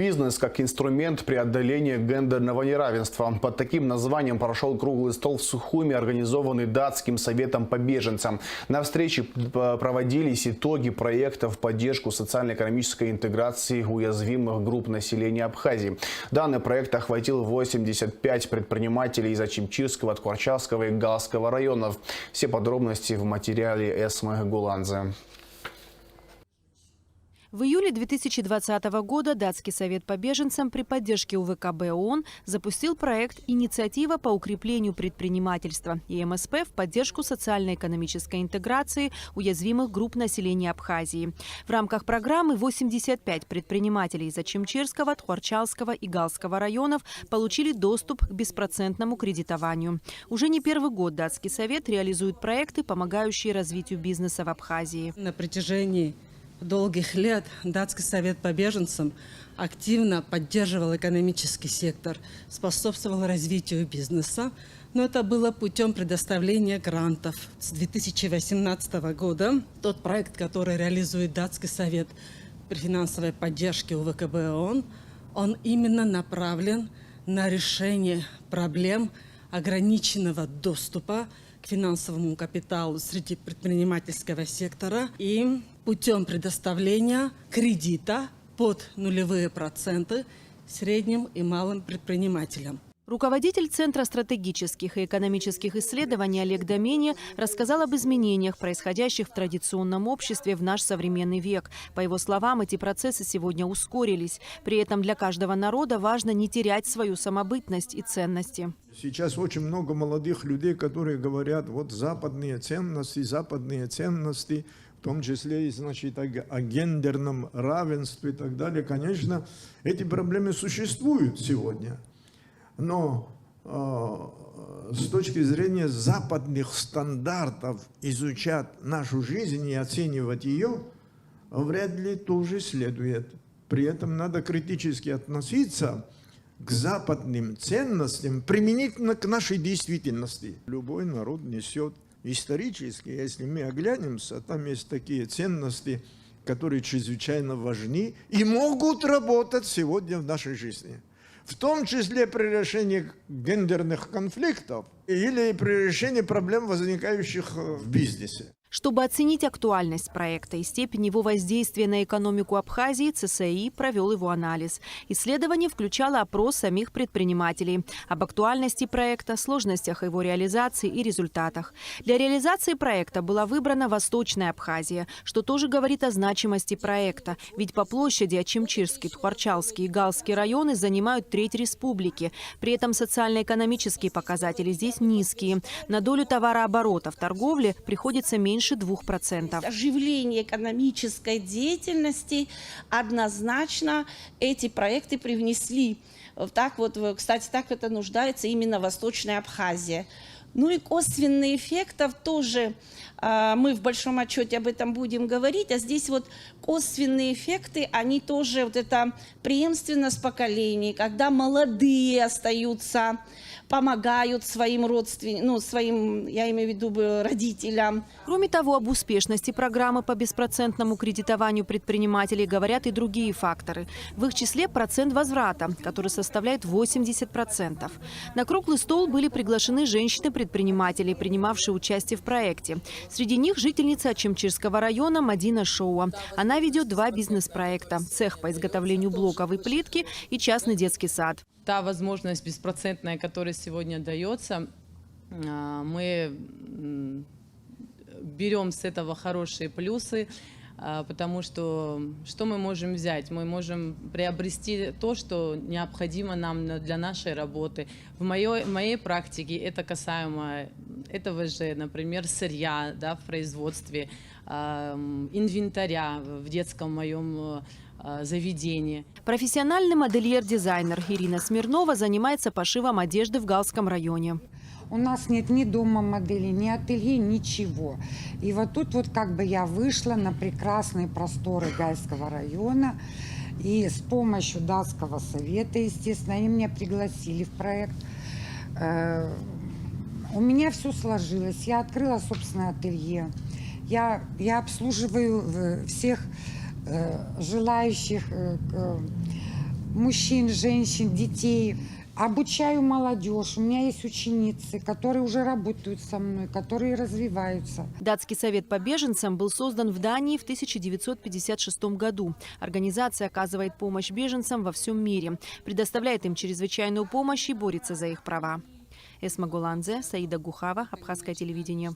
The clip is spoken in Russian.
Бизнес как инструмент преодоления гендерного неравенства. Под таким названием прошел круглый стол в Сухуми, организованный Датским советом по беженцам. На встрече проводились итоги проекта в поддержку социально-экономической интеграции уязвимых групп населения Абхазии. Данный проект охватил 85 предпринимателей из Ачимчирского, Тхуарчалского и Галского районов. Все подробности в материале Эсмы Гуланзе. В июле 2020 года Датский совет по беженцам при поддержке УВКБ ООН запустил проект «Инициатива по укреплению предпринимательства» и МСП в поддержку социально-экономической интеграции уязвимых групп населения Абхазии. В рамках программы 85 предпринимателей из Ачимчирского, Тхуарчалского и Галского районов получили доступ к беспроцентному кредитованию. Уже не первый год Датский совет реализует проекты, помогающие развитию бизнеса в Абхазии. На протяжении долгих лет Датский совет по беженцам активно поддерживал экономический сектор, способствовал развитию бизнеса, но это было путем предоставления грантов. С 2018 года тот проект, который реализует Датский совет при финансовой поддержке УВКБ ООН, он именно направлен на решение проблем ограниченного доступа к финансовому капиталу среди предпринимательского сектора и путем предоставления кредита под 0% средним и малым предпринимателям. Руководитель Центра стратегических и экономических исследований Олег Домени рассказал об изменениях, происходящих в традиционном обществе в наш современный век. По его словам, эти процессы сегодня ускорились. При этом для каждого народа важно не терять свою самобытность и ценности. Сейчас очень много молодых людей, которые говорят, вот западные ценности, в том числе и, значит, о гендерном равенстве и так далее. Конечно, эти проблемы существуют сегодня. Но с точки зрения западных стандартов изучать нашу жизнь и оценивать ее, вряд ли тоже следует. При этом надо критически относиться к западным ценностям применительно к нашей действительности. Любой народ несет исторически, если мы оглянемся, там есть такие ценности, которые чрезвычайно важны и могут работать сегодня в нашей жизни. В том числе при решении гендерных конфликтов или при решении проблем, возникающих в бизнесе. Чтобы оценить актуальность проекта и степень его воздействия на экономику Абхазии, ЦСИ провел его анализ. Исследование включало опрос самих предпринимателей об актуальности проекта, сложностях его реализации и результатах. Для реализации проекта была выбрана Восточная Абхазия, что тоже говорит о значимости проекта. Ведь по площади Ачимчирский, Тхуарчалский и Галский районы занимают треть республики. При этом социально-экономические показатели здесь низкие. На долю товарооборота в торговле приходится меньше 2%. Оживление экономической деятельности однозначно эти проекты привнесли. Так вот, кстати, так это нуждается именно Восточная Абхазия. Ну и косвенные эффектов тоже, мы в большом отчете об этом будем говорить, а здесь вот косвенные эффекты, они тоже, вот это преемственность поколений, когда молодые остаются, помогают своим родственникам, своим, я имею в виду, родителям. Кроме того, об успешности программы по беспроцентному кредитованию предпринимателей говорят и другие факторы. В их числе процент возврата, который составляет 80%. На круглый стол были приглашены женщины-предприниматели, принимавшие участие в проекте. Среди них жительница Ачимчирского района Мадина Шоуа. Она ведет 2 бизнес-проекта – цех по изготовлению блоковой плитки и частный детский сад. Та возможность беспроцентная, которая сегодня дается, мы берем с этого хорошие плюсы, потому что мы можем взять? Мы можем приобрести то, что необходимо нам для нашей работы. В моей практике это касаемо этого же, например, сырья, да, в производстве, инвентаря в детском моем заведении. Профессиональный модельер-дизайнер Ирина Смирнова занимается пошивом одежды в Галском районе. У нас нет ни дома модели, ни ателье, ничего. И вот тут вот как бы я вышла на прекрасные просторы Гальского района. И с помощью Датского совета, естественно, они меня пригласили в проект. У меня все сложилось. Я открыла собственное ателье. Я обслуживаю всех желающих мужчин, женщин, детей. Обучаю молодежь. У меня есть ученицы, которые уже работают со мной, которые развиваются. Датский совет по беженцам был создан в Дании в 1956 году. Организация оказывает помощь беженцам во всем мире, предоставляет им чрезвычайную помощь и борется за их права. Эсма Голанзе, Саида Гухава, Абхазское телевидение.